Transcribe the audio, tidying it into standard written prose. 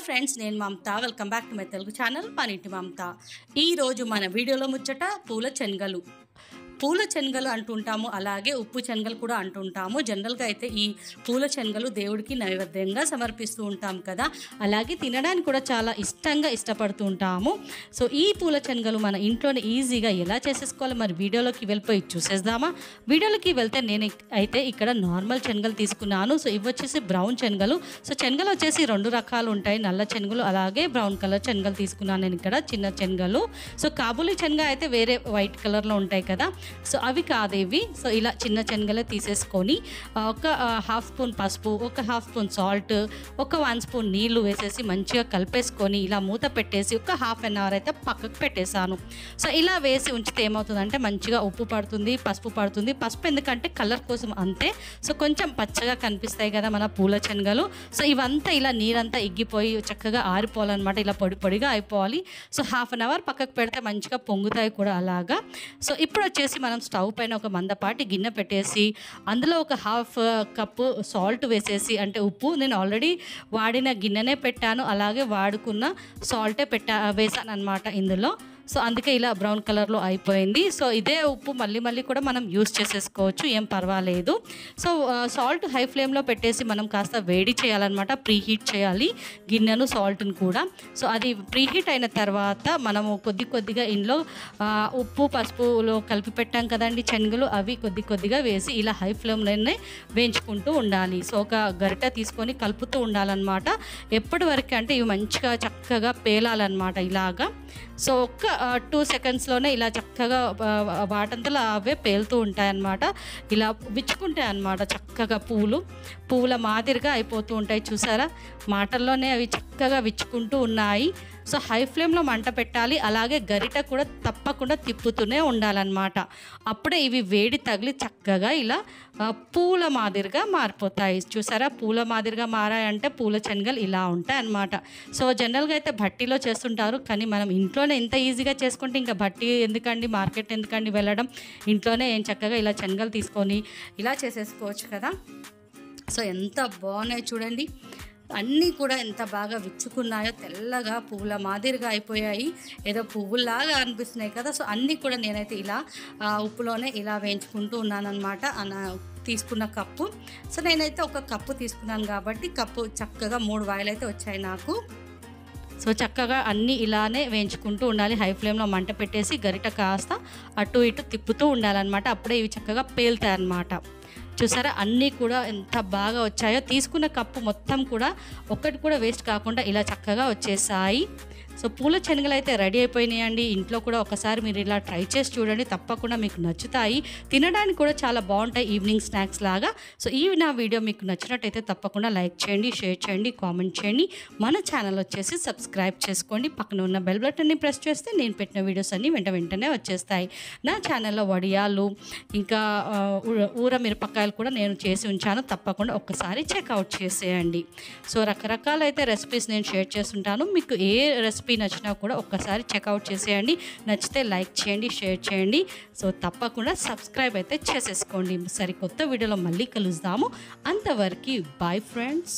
Friends, నేను Mamata. Welcome back to my Telugu channel పనిటి మమత. ఈరోజు మన వీడియోలో ముచ్చట పూల శనగలు అంటుంటాము, అలాగే ఉప్పు శనగలు కూడా అంటుంటాము. జనరల్గా అయితే ఈ పూల శనగలు దేవుడికి నైవేద్యంగా సమర్పిస్తూ ఉంటాం కదా, అలాగే తినడానికి కూడా చాలా ఇష్టపడుతూ ఉంటాము. సో ఈ పూల శనగలు మన ఇంట్లోనే ఈజీగా ఎలా చేసేసుకోవాలి, మరి వీడియోలోకి వెళ్ళిపోయి చూసేద్దామా? వీడియోలోకి వెళ్తే నేను అయితే ఇక్కడ నార్మల్ శనగలు తీసుకున్నాను. సో ఇవి వచ్చేసి బ్రౌన్ శనగలు. సో శనగలు వచ్చేసి రెండు రకాలు ఉంటాయి, నల్ల శనగలు అలాగే బ్రౌన్ కలర్ శనగలు తీసుకున్నాను నేను ఇక్కడ, చిన్న శనగలు. సో కాబూలీ శనగ అయితే వేరే వైట్ కలర్లో ఉంటాయి కదా, సో అవి కాదేవి. సో ఇలా చిన్న శనగలే తీసేసుకొని ఒక హాఫ్ స్పూన్ పసుపు, ఒక హాఫ్ స్పూన్ సాల్ట్, ఒక 1 స్పూన్ నీళ్లు వేసేసి మంచిగా కలిపేసుకొని ఇలా మూత పెట్టేసి ఒక హాఫ్ అన్ అవర్ అయితే పక్కకు పెట్టేశాను. సో ఇలా వేసి ఉంచితే ఏమవుతుందంటే మంచిగా ఉప్పు పడుతుంది, పసుపు పడుతుంది. పసుపు ఎందుకంటే కలర్ కోసం అంతే. సో కొంచెం పచ్చగా కనిపిస్తాయి కదా మన పూల శనగలు. సో ఇవంతా ఇలా నీరంతా ఇగ్గిపోయి చక్కగా ఆరిపోవాలన్నమాట, ఇలా పొడి పొడిగా అయిపోవాలి. సో హాఫ్ అన్ అవర్ పక్కకు పెడితే మంచిగా పొంగుతాయి కూడా అలాగా. సో ఇప్పుడు వచ్చేసి మనం స్టవ్ పైన ఒక మందపాటి గిన్నె పెట్టేసి అందులో ఒక హాఫ్ కప్పు సాల్ట్ వేసేసి, అంటే ఉప్పు నేను ఆల్రెడీ వాడిన గిన్నెనే పెట్టాను, అలాగే వాడుకున్న సాల్టే వేసాను అనమాట ఇందులో. సో అందుకే ఇలా బ్రౌన్ కలర్లో అయిపోయింది. సో ఇదే ఉప్పు మళ్ళీ కూడా మనం యూస్ చేసేసుకోవచ్చు, ఏం పర్వాలేదు. సో సాల్ట్ హై ఫ్లేమ్లో పెట్టేసి మనం కాస్త వేడి చేయాలన్నమాట, ప్రీహీట్ చేయాలి గిన్నెను, సాల్ట్ని కూడా. సో అది ప్రీహీట్ అయిన తర్వాత మనము కొద్దిగా ఇందులో ఉప్పు పసుపులో కలిపి పెట్టాం కదండి శనగలు, అవి కొద్దిగా వేసి ఇలా హై ఫ్లేమ్లోనే వేయించుకుంటూ ఉండాలి. సో ఒక గరిటె తీసుకొని కలుపుతూ ఉండాలన్నమాట. ఎప్పటి వరకు అంటే ఇవి మంచిగా చక్కగా పేలాలన్నమాట ఇలాగా. సో ఒక్క 2 సెకండ్స్లోనే ఇలా చక్కగా వాటంతలో అవే పేలుతూ ఉంటాయన్నమాట, ఇలా విచ్చుకుంటాయి అన్నమాట. చక్కగా పూల మాదిరిగా అయిపోతూ ఉంటాయి, చూసారా? మాటల్లోనే అవి చక్కగా విచ్చుకుంటూ ఉన్నాయి. సో హై ఫ్లేమ్లో మంట పెట్టాలి, అలాగే గరిట కూడా తప్పకుండా తిప్పుతూనే ఉండాలన్నమాట. అప్పుడే ఇవి వేడి తగిలి చక్కగా ఇలా పూల మాదిరిగా మారిపోతాయి. చూసారా? పూల మాదిరిగా మారాయంటే పూల శనగలు ఇలా ఉంటాయి అన్నమాట. సో జనరల్గా అయితే భట్టీలో చేస్తుంటారు, కానీ మనం ఇంట్లోనే ఇంత ఈజీగా చేసుకుంటే ఇంకా భట్టీ ఎందుకండి, మార్కెట్ ఎందుకండి వెళ్ళడం, ఇంట్లోనే ఏం చక్కగా ఇలా శనగలు తీసుకొని ఇలా చేసేసుకోవచ్చు కదా. సో ఎంత బాగున్నాయి చూడండి, అన్నీ కూడా ఎంత బాగా విచ్చుకున్నాయో, తెల్లగా పువ్వుల మాదిరిగా అయిపోయాయి, ఏదో పువ్వులాగా అనిపిస్తున్నాయి కదా. సో అన్నీ కూడా నేనైతే ఇలా ఉప్పులోనే ఇలా వేయించుకుంటూ ఉన్నానన్నమాట. తీసుకున్న కప్పు. సో నేనైతే ఒక కప్పు తీసుకున్నాను కాబట్టి కప్పు చక్కగా 3 వాయిలు అయితే వచ్చాయి నాకు. సో చక్కగా అన్నీ ఇలానే వేయించుకుంటూ ఉండాలి, హై ఫ్లేమ్లో మంట పెట్టేసి గరిట కాస్త అటు ఇటు తిప్పుతూ ఉండాలన్నమాట. అప్పుడే ఇవి చక్కగా పేలుతాయి అన్నమాట. చూసారా? అన్నీ కూడా ఎంత బాగా వచ్చాయో, తీసుకున్న కప్పు మొత్తం కూడా ఒక్కటి కూడా వేస్ట్ కాకుండా ఇలా చక్కగా వచ్చేసాయి. సో పూల శనగలు అయితే రెడీ అయిపోయినాయండి. ఇంట్లో కూడా ఒకసారి మీరు ఇలా ట్రై చేసి చూడండి, తప్పకుండా మీకు నచ్చుతాయి. తినడానికి కూడా చాలా బాగుంటాయి, ఈవినింగ్ స్నాక్స్ లాగా. సో ఈ నా వీడియో మీకు నచ్చినట్టయితే తప్పకుండా లైక్ చేయండి, షేర్ చేయండి, కామెంట్ చేయండి. మన ఛానల్ వచ్చేసి సబ్స్క్రైబ్ చేసుకోండి. పక్కన ఉన్న బెల్ బటన్ని ప్రెస్ చేస్తే నేను పెట్టిన వీడియోస్ అన్నీ వెంటనే వచ్చేస్తాయి. నా ఛానల్లో వడియాలు ఇంకా ఊర మిరపకాయలు కూడా నేను చేసి ఉంచాను, తప్పకుండా ఒక్కసారి చెక్అవుట్ చేసేయండి. సో రకరకాలైతే రెసిపీస్ నేను షేర్ చేస్తుంటాను, మీకు ఏ రెసిపీ నచ్చినా కూడా ఒక్కసారి చెక్అవుట్ చేసేయండి. నచ్చితే లైక్ చేయండి, షేర్ చేయండి. సో తప్పకుండా సబ్స్క్రైబ్ అయితే చేసేసుకోండి. సరికొత్త వీడియోలో మళ్ళీ కలుద్దాము. అంతవరకు బాయ్ ఫ్రెండ్స్.